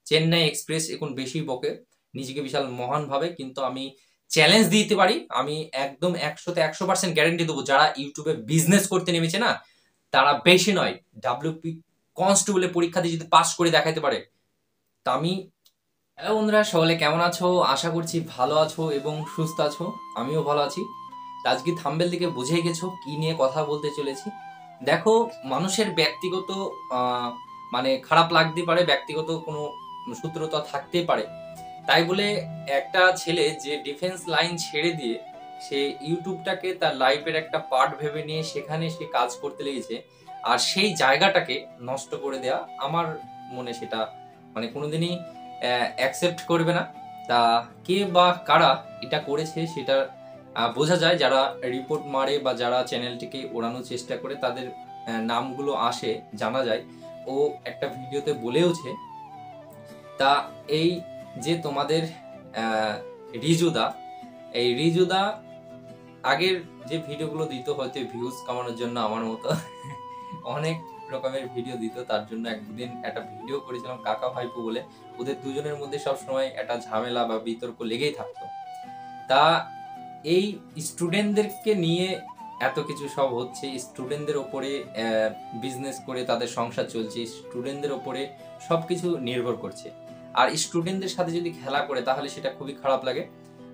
Chennai express এখন বেশি বকে, নিজেকে বিশাল মহান ভাবে, কিন্তু আমি চ্যালেঞ্জ দিতে পারি, আমি একদম 100% গ্যারেন্টি দেবো, যারা ইউটিউবে বিজনেস করতে নেমেছে না তারা বেশি নয়, ডাব্লিউপি কনস্টেবলের পরীক্ষা দিয়ে যদি পাস করে দেখাতে পারে তা আমি। হ্যালো বন্ধুরা, সকলে কেমন আছো? আশা করছি ভালো আছো এবং সুস্থ আছো। আমিও ভালো আছি। আজকে থাম্বেল থেকে বুঝেই গেছো কি নিয়ে কথা বলতে চলেছি। দেখো, মানুষের ব্যক্তিগত মানে খারাপ লাগতে পারে, ব্যক্তিগত কোনো সূত্রতা থাকতেই পারে, তাই বলে একটা ছেলে যে ডিফেন্স লাইন ছেড়ে দিয়ে সে ইউটিউবটাকে তার লাইফের একটা পার্ট ভেবে নিয়ে সেখানে সে কাজ করতে লেগেছে, আর সেই জায়গাটাকে নষ্ট করে দেয়া আমার মনে সেটা মানে কোনোদিনই অ্যাকসেপ্ট করবে না। তা কে বা কারা এটা করেছে সেটা বোঝা যায়, যারা রিপোর্ট মারে বা যারা চ্যানেলটিকে ওড়ানোর চেষ্টা করে তাদের নামগুলো আসে, জানা যায়। ও একটা ভিডিওতে বলেওছে। তা এই যে তোমাদের রিজুদা, এই রিজুদা আগের যে ভিডিওগুলো দিত হয়তো ভিউজ কামানোর জন্য, আমার মতো অনেক রকমের ভিডিও দিত, তার জন্য একদিন একটা ভিডিও করেছিলাম কাকা ভাইপো বলে। ওদের দুজনের মধ্যে সবসময় একটা ঝামেলা বা বিতর্ক লেগেই থাকতো। তা এই স্টুডেন্টদেরকে নিয়ে এত কিছু সব হচ্ছে, স্টুডেন্টদের ওপরে বিজনেস করে তাদের সংসার চলছে, স্টুডেন্টদের ওপরে সবকিছু নির্ভর করছে, আর স্টুডেন্টদের সাথে যদি খেলা করে তাহলে সেটা খুবই খারাপ লাগে।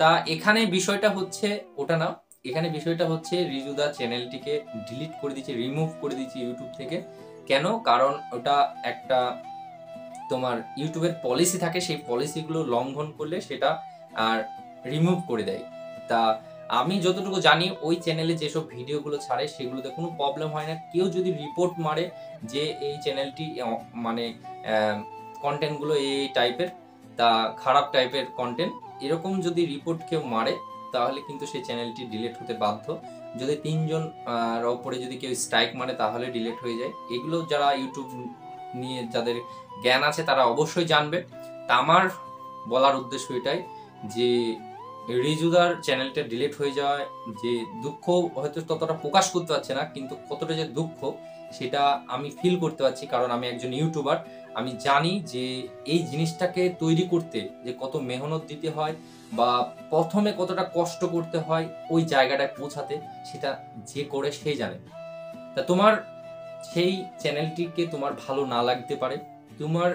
তা এখানে বিষয়টা হচ্ছে ওটা না, এখানে বিষয়টা হচ্ছে রিজুদা চ্যানেলটিকে ডিলিট করে দিচ্ছে, রিমুভ করে দিচ্ছে ইউটিউব থেকে। কেন? কারণ ওটা একটা তোমার ইউটিউবের পলিসি থাকে, সেই পলিসিগুলো লঙ্ঘন করলে সেটা আর রিমুভ করে দেয়। তা আমি যতটুকু জানি ওই চ্যানেলে যেসব ভিডিওগুলো ছাড়ে সেগুলোতে কোনো প্রবলেম হয় না। কেউ যদি রিপোর্ট মারে যে এই চ্যানেলটি মানে কন্টেন্টগুলো এই টাইপের, তা খারাপ টাইপের কন্টেন্ট, এরকম যদি রিপোর্ট কেউ মারে তাহলে কিন্তু সেই চ্যানেলটি ডিলিট হতে বাধ্য। যদি 3 জন ওপরে যদি কেউ স্ট্রাইক মারে তাহলে ডিলিট হয়ে যায়। এগুলো যারা ইউটিউব নিয়ে যাদের জ্ঞান আছে তারা অবশ্যই জানবে। তা আমার বলার উদ্দেশ্য এটাই যে রিজুদার চ্যানেলটা ডিলিট হয়ে যাওয়ায় যে দুঃখ হয়তো ততটা প্রকাশ করতে পারছে না, কিন্তু কতটা যে দুঃখ সেটা আমি ফিল করতে পারছি, কারণ আমি একজন ইউটিউবার। আমি জানি যে এই জিনিসটাকে তৈরি করতে যে কত মেহনত দিতে হয় বা প্রথমে কতটা কষ্ট করতে হয় ওই জায়গাটায় পৌঁছাতে, সেটা যে করে সেই জানে। তা তোমার সেই চ্যানেলটিকে তোমার ভালো না লাগতে পারে, তোমার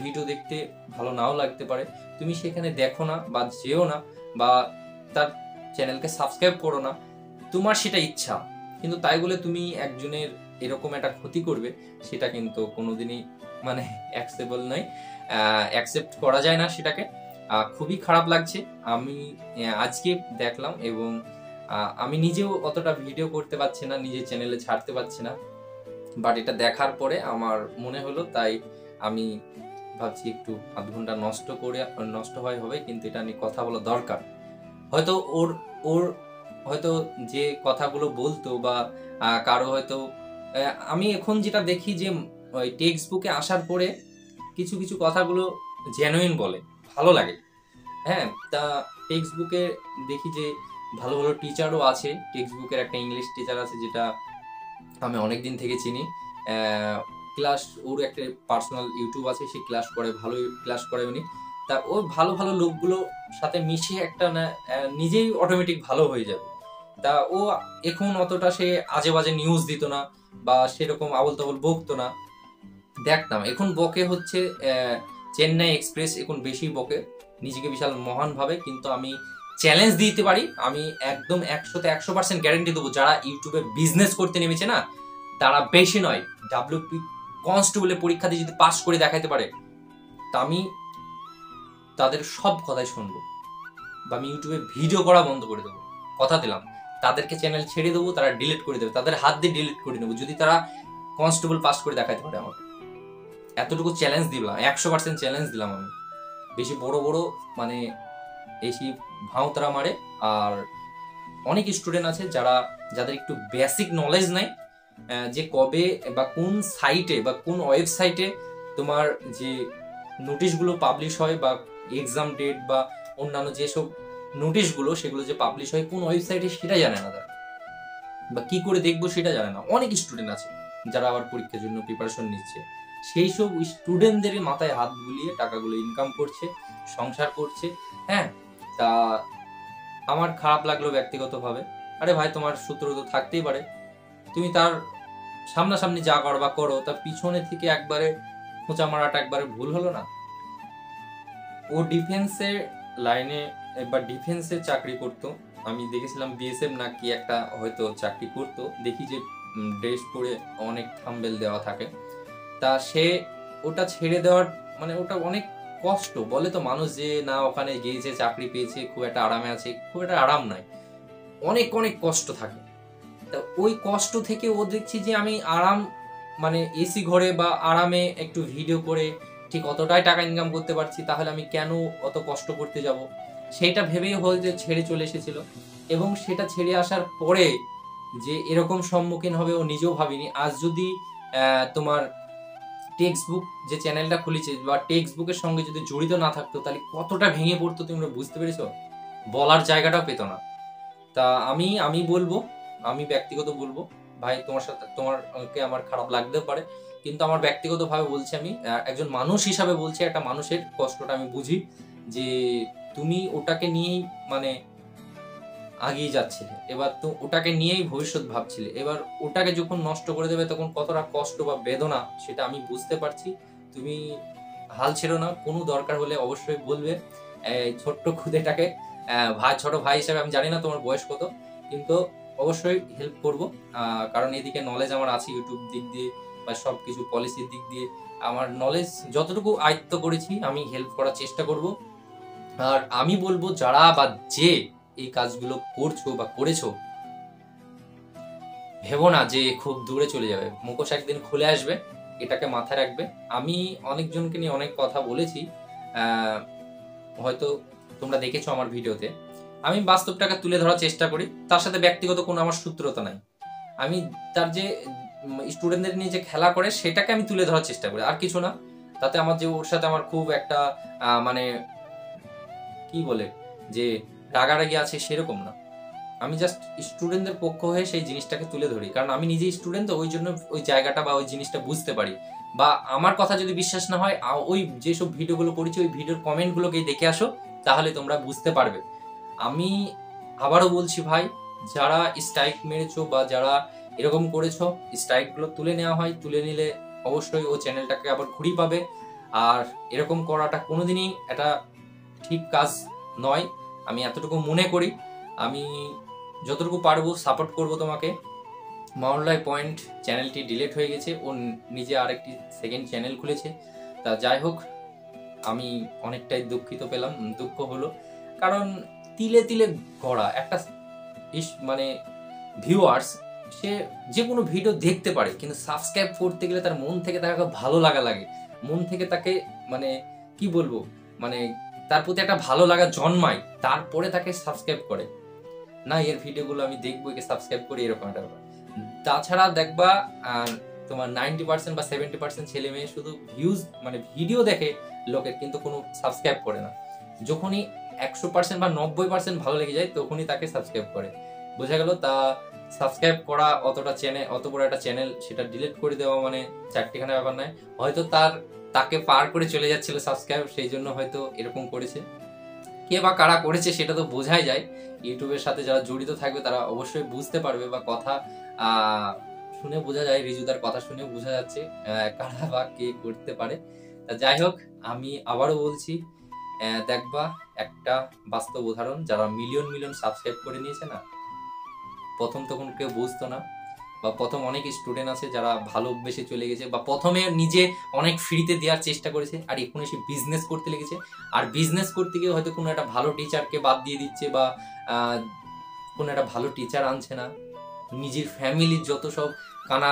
ভিডিও দেখতে ভালো নাও লাগতে পারে, তুমি সেখানে দেখো না বা যেও না বা তার চ্যানেলকে সাবস্ক্রাইব করো না, তোমার সেটা ইচ্ছা। কিন্তু তাই বলে তুমি একজনের এরকম একটা ক্ষতি করবে, সেটা কিন্তু কোনোদিনই মানে অ্যাকসেপ্টেবল নয়, অ্যাকসেপ্ট করা যায় না সেটাকে। খুবই খারাপ লাগছে। আমি আজকে দেখলাম এবং আমি নিজেও অতটা ভিডিও করতে পারছি না, নিজের চ্যানেলে ছাড়তে পারছি না, বাট এটা দেখার পরে আমার মনে হলো, তাই আমি ভাবছি একটু আধ ঘন্টা নষ্ট হয় হবে, কিন্তু এটা নিয়ে কথা বলা দরকার। হয়তো ওর ওর হয়তো যে কথাগুলো বলতো বা কারো হয়তো আমি এখন যেটা দেখি যে ওই টেক্সট বুকে আসার পরে কিছু কিছু কথাগুলো জেনুইন বলে, ভালো লাগে। হ্যাঁ, তা টেক্সট বুকে দেখি যে ভালো ভালো টিচারও আছে। টেক্সট বুকের একটা ইংলিশ টিচার আছে যেটা আমি অনেকদিন থেকে চিনি। ক্লাস ওর একটা পার্সোনাল ইউটিউব আছে, সে ক্লাস করে, ভালোই ক্লাস করে উনি। তা ওই ভালো ভালো লোকগুলোর সাথে মিশিয়ে একটা না নিজেই অটোমেটিক ভালো হয়ে যাবে। তা ও এখন অতটা সে আজে বাজে নিউজ দিত না বা সেরকম আবল তাবল বকতো না, দেখতাম। এখন বকে হচ্ছে চেন্নাই এক্সপ্রেস এখন বেশি বকে, নিজেকে বিশাল মহান ভাবে, কিন্তু আমি চ্যালেঞ্জ দিতে পারি, আমি একদম 100% গ্যারেন্টি দেবো, যারা ইউটিউবে বিজনেস করতে নেমেছে না তারা বেশি নয়, ডাব্লিউপি কনস্টেবলের পরীক্ষা দিয়ে যদি পাস করে দেখাতে পারে তা আমি তাদের সব কথাই শুনবো বা আমি ইউটিউবে ভিডিও করা বন্ধ করে দেবো, কথা দিলাম। তাদেরকে চ্যানেল ছেড়ে দেবো, তারা ডিলিট করে দেবে, তাদের হাত দিয়ে ডিলিট করে নেবো যদি তারা কনস্টেবল পাস করে দেখাতে পারে আমাকে। এতটুকু চ্যালেঞ্জ দিলাম, 100% চ্যালেঞ্জ দিলাম আমি। বেশি বড় বড় মানে বেশি ভাঁওতারা মারে, আর অনেক স্টুডেন্ট আছে যাদের একটু বেসিক নলেজ নাই, যে কবে বা কোন সাইটে বা কোন ওয়েবসাইটে তোমার যে নোটিশগুলো পাবলিশ হয় বা এক্সাম ডেট বা অন্যান্য যেসব নোটিশগুলো সেগুলো যে পাবলিশ হয় কোন ওয়েবসাইটে সেটা জানে না তারা, বা কি করে দেখবো সেটা জানে না। অনেক স্টুডেন্ট আছে যারা আবার পরীক্ষার জন্য প্রিপারেশন নিচ্ছে, সেই সব স্টুডেন্টদের মাথায় হাত বুলিয়ে টাকাগুলো ইনকাম করছে, সংসার করছে। হ্যাঁ, তা আমার খারাপ লাগলো ব্যক্তিগতভাবে। আরে ভাই, তোমার সূত্র তো থাকতেই পারে, তুমি তার সামনাসামনি যা করবা করো, তার পিছনে থেকে একবারে খোঁচা মারাটা একবারে ভুল হলো না? ও ডিফেন্সের লাইনে বা ডিফেন্সের চাকরি করতো, আমি দেখেছিলাম বিএসএফ না কি একটা হয়তো চাকরি করতো, দেখি যে ড্রেস পরে অনেক থাম্বেল দেওয়া থাকে। তা সে ওটা ছেড়ে দেওয়ার মানে ওটা অনেক কষ্ট, বলে তো মানুষ যে না ওখানে গিয়েছে চাকরি পেয়েছে খুব একটা আরামে আছে, খুব একটা আরাম নয়, অনেক অনেক কষ্ট থাকে। তা ওই কষ্ট থেকে ও দেখছি যে আমি আরাম মানে এসি ঘরে বা আরামে একটু ভিডিও করে ঠিক অতটাই টাকা ইনকাম করতে পারছি, তাহলে আমি কেন অত কষ্ট করতে যাব, সেটা ভেবেই হয়তো ছেড়ে চলে এসেছিল। এবং সেটা ছেড়ে আসার পরে যে এরকম সম্মুখীন হবে ও নিজেও ভাবিনি। আজ যদি তোমার টেক্সট বুক যে চ্যানেলটা খুলেছে বা টেক্সট বুকের সঙ্গে যদি জড়িত না থাকতো, তাহলে কতটা ভেঙে পড়তো তোমরা বুঝতে পেরেছো, বলার জায়গাটাও পেতো না। তা আমি আমি বলবো, আমি ব্যক্তিগত বলবো, ভাই তোমার সাথে তোমারকে আমার খারাপ লাগতেও পারে, কিন্তু আমার ব্যক্তিগতভাবে বলছি, আমি একজন মানুষ হিসাবে বলছি, একটা মানুষের কষ্টটা আমি বুঝি যে তুমি ওটাকে নিয়েই মানে আগিয়ে যাচ্ছিলে, এবার তো ওটাকে নিয়েই ভবিষ্যৎ ভাবছিলে, এবার ওটাকে যখন নষ্ট করে দেবে তখন কতটা কষ্ট বা বেদনা সেটা আমি বুঝতে পারছি। তুমি হাল ছেড়ো না, কোনো দরকার হলে অবশ্যই বলবে। এই ছোট্ট খুদেটাকে ভাই, ছোট ভাই হিসেবে আমি জানি না তোমার বয়স কত, কিন্তু অবশ্যই হেল্প করব, কারণ এদিকে নলেজ আমার আছে ইউটিউব দিক দিয়ে বা সবকিছু পলিসির দিক দিয়ে আমার নলেজ যতটুকু আয়ত্ত করেছি আমি হেল্প করার চেষ্টা করব। আর আমি বলবো যারা বা যে এই কাজগুলো করছো বা করেছো, ভেবো না যে খুব দূরে চলে যাবে, মুখোশ একদিন খুলে আসবে, এটাকে মাথায় রাখবে। আমি অনেকজনকে নিয়ে অনেক কথা বলেছি, হয়তো তোমরা দেখেছো আমার ভিডিওতে, আমি বাস্তবটাকে তুলে ধরার চেষ্টা করি, তার সাথে ব্যক্তিগত কোনো আমার সূত্রতা নাই। আমি তার যে স্টুডেন্টদের নিয়ে যে খেলা করে সেটাকে আমি তুলে ধরার চেষ্টা করি, আর কিছু না। তাতে আমার যে ওর সাথে আমার খুব একটা মানে কি বলে যে রাগারাগি আছে সেরকম না, আমি জাস্ট স্টুডেন্টদের পক্ষ হয়ে সেই জিনিসটাকে তুলে ধরি, কারণ আমি নিজেই স্টুডেন্ট, তো ওই জন্য ওই জায়গাটা বা ওই জিনিসটা বুঝতে পারি। বা আমার কথা যদি বিশ্বাস না হয়, ওই যেসব ভিডিওগুলো করেছি ওই ভিডিওর কমেন্টগুলোকেই দেখে আসো, তাহলে তোমরা বুঝতে পারবে। আমি আবারও বলছি ভাই, যারা স্ট্রাইক মেরেছো বা যারা এরকম করেছো, স্ট্রাইকগুলো তুলে নেওয়া হয়, তুলে নিলে অবশ্যই ও চ্যানেলটাকে আবার ঘুরি পাবে। আর এরকম করাটা কোনোদিনই একটা ঠিক কাজ নয়, আমি এতটুকু মনে করি। আমি যতটুকু পারবো সাপোর্ট করব তোমাকে। মাওলাই পয়েন্ট চ্যানেলটি ডিলিট হয়ে গেছে, ও নিজে আরেকটি সেকেন্ড চ্যানেল খুলেছে। তা যাই হোক, আমি অনেকটাই দুঃখ হলো, কারণ তিলে তিলে গড়া একটা মানে ভিউয়ার্স, সে যে কোনো ভিডিও দেখতে পারে, কিন্তু সাবস্ক্রাইব করতে গেলে তার মন থেকে তাকে ভালো লাগে, মন থেকে তাকে মানে কি বলবো মানে তার প্রতি একটা ভালো লাগা জন্মায়, তারপরে তাকে সাবস্ক্রাইব করে, না এর ভিডিওগুলো আমি দেখবো, একে সাবস্ক্রাইব করি, এরকম একটা ব্যাপার। তাছাড়া দেখবা তোমার 90% বা 70% ছেলে মেয়ে শুধু ভিউজ মানে ভিডিও দেখে লোকের, কিন্তু কোনো সাবস্ক্রাইব করে না। যখনই 100% বা 90% ভালো লেগে যায় তখনই তাকে সাবস্ক্রাইব করে, বোঝা গেল। তা সাবস্ক্রাইব করা অতটা চ্যানেল, অত বড় একটা চ্যানেল সেটা ডিলিট করে দেওয়া মানে চারটিখানা ব্যাপার নয়, হয়তো তাকে পার করে চলে যাচ্ছিল সাবস্ক্রাইব, সেই জন্য হয়তো এরকম করেছে। কে বা কারা করেছে সেটা তো বোঝাই যায়, ইউটিউবের সাথে যারা জড়িত থাকবে তারা অবশ্যই বুঝতে পারবে, বা কথা শুনে বোঝা যায়, রিজুদার কথা শুনে বোঝা যাচ্ছে কারা বা কে করতে পারে। তা যাই হোক, আমি আবারও বলছি, দেখবা একটা বাস্তব উদাহরণ, যারা মিলিয়ন মিলিয়ন সাবস্ক্রাইব করে নিয়েছে না, প্রথম তখন কেউ বুঝতো না, বা প্রথম অনেক স্টুডেন্ট আছে যারা ভালোবেসে চলে গেছে, বা প্রথমে নিজে অনেক ফ্রিতে দেওয়ার চেষ্টা করেছে, আর এখন এসে বিজনেস করতে লেগেছে। আর বিজনেস করতে গিয়ে হয়তো কোনো একটা ভালো টিচারকে বাদ দিয়ে দিচ্ছে, বা কোনো একটা ভালো টিচার আনছে না, নিজের ফ্যামিলির যত সব কানা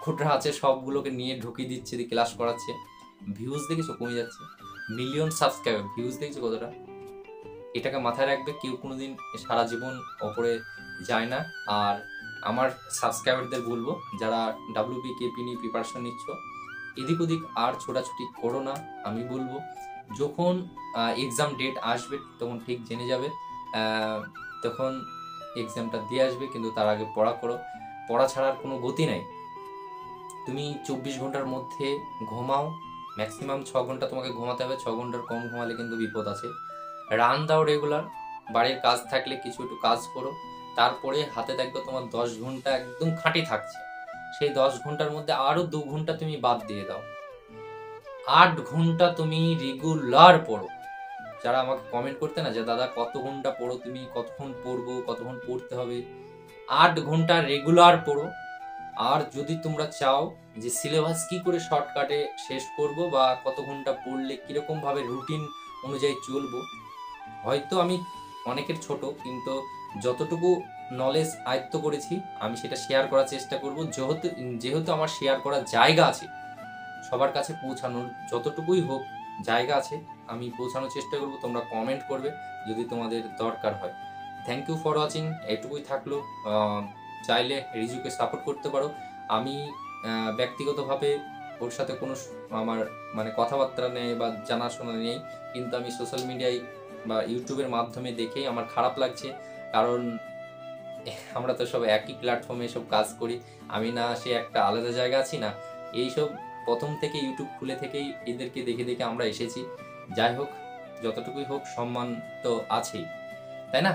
খোটরা আছে সবগুলোকে নিয়ে ঢুকিয়ে দিচ্ছে, দিয়ে ক্লাস করাচ্ছে। ভিউজ দেখেছো কমে যাচ্ছে, মিলিয়ন সাবস্ক্রাইবার, ভিউজ দেখেছো কতটা? এটাকে মাথায় রাখবে, কেউ কোনোদিন সারা জীবন ওপরে যায় না। আর আমার সাবস্ক্রাইবারদের বলবো, যারা WBKP নিয়ে প্রিপারেশন নিচ্ছ, এদিক ওদিক আর ছোটাছুটি করো না। আমি বলবো যখন এক্সাম ডেট আসবে তখন ঠিক জেনে যাবে, তখন এক্সামটা দিয়ে আসবে, কিন্তু তার আগে পড়া করো, পড়া ছাড়ার কোনো গতি নাই। তুমি 24 ঘন্টার মধ্যে ঘুমাও, ম্যাক্সিমাম 6 ঘন্টা তোমাকে ঘুমাতে হবে, 6 ঘন্টার কম ঘুমালে কিন্তু বিপদ আছে। রান দাও রেগুলার, বাড়ির কাজ থাকলে কিছু একটু কাজ করো, তারপরে হাতে দেখবে তোমার 10 ঘন্টা একদম খাঁটি থাকছে। সেই 10 ঘন্টার মধ্যে আরো 2 ঘন্টা তুমি বাদ দিয়ে দাও, 8 ঘন্টা তুমি রেগুলার পড়ো। যারা আমাকে কমেন্ট করতে না যে দাদা কত ঘন্টা পড়ো তুমি, কতক্ষণ পড়বো, কতক্ষণ পড়তে হবে, 8 ঘন্টা রেগুলার পড়ো। আর যদি তোমরা চাও যে সিলেবাস কি করে শর্টকাটে শেষ করব বা কত ঘন্টা পড়লে কিরকম ভাবে রুটিন অনুযায়ী চলবো, হয়তো আমি অনেকের ছোট, কিন্তু যতটুকু নলেজ আয়ত্ত করেছি আমি সেটা শেয়ার করার চেষ্টা করব। যেহেতু যেহেতু আমার শেয়ার করার জায়গা আছে, সবার কাছে পৌঁছানোর যতটুকুই হোক জায়গা আছে, আমি পৌঁছানোর চেষ্টা করব। তোমরা কমেন্ট করবে যদি তোমাদের দরকার হয়। থ্যাংক ইউ ফর ওয়াচিং, এটুকুই থাকলো। চাইলে রিজুকে সাপোর্ট করতে পারো। আমি ব্যক্তিগতভাবে ওর সাথে কোনো আমার মানে কথাবার্তা নেই বা জানাশোনা নেই, কিন্তু আমি সোশ্যাল মিডিয়ায় বা ইউটিউবের মাধ্যমে দেখেই আমার খারাপ লাগছে, কারণ আমরা তো সব একই প্ল্যাটফর্মে সব কাজ করি। আমি না সে একটা আলাদা জায়গা আছি না, এইসব প্রথম থেকে ইউটিউব খুলে থেকেই এদেরকে দেখে দেখে আমরা এসেছি। যাই হোক, যতটুকুই হোক সম্মান তো আছেই, তাই না?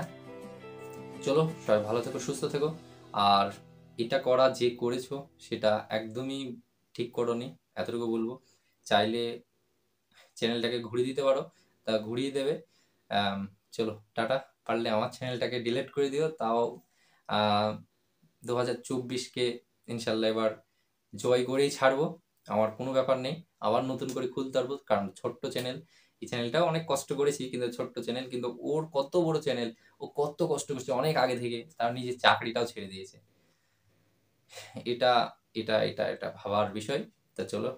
চলো, সবাই ভালো থেকো, সুস্থ থেকো। আর এটা করা যে করেছো সেটা একদমই ঠিক করোনি, এতটুকু বলবো। চাইলে চ্যানেলটাকে ঘুরিয়ে দিতে পারো, তা ঘুরিয়ে দেবে। চলো টাটা। পারলে আমার চ্যানেলটাকে ডিলিট করে দিও, তাও 2024কে ইনশাল্লাহ এবার জয় করেই ছাড়বো। আমার কোনো ব্যাপার নেই, আবার নতুন করে খুলতে পারবো, কারণ ছোট্ট চ্যানেল। এই চ্যানেলটাও অনেক কষ্ট করেছি, কিন্তু ছোট্ট চ্যানেল, কিন্তু ওর কত বড় চ্যানেল, ও কত কষ্ট করছে অনেক আগে থেকে, তার নিজের চাকরিটাও ছেড়ে দিয়েছে। এটা এটা এটা এটা ভাবার বিষয়। তা চলো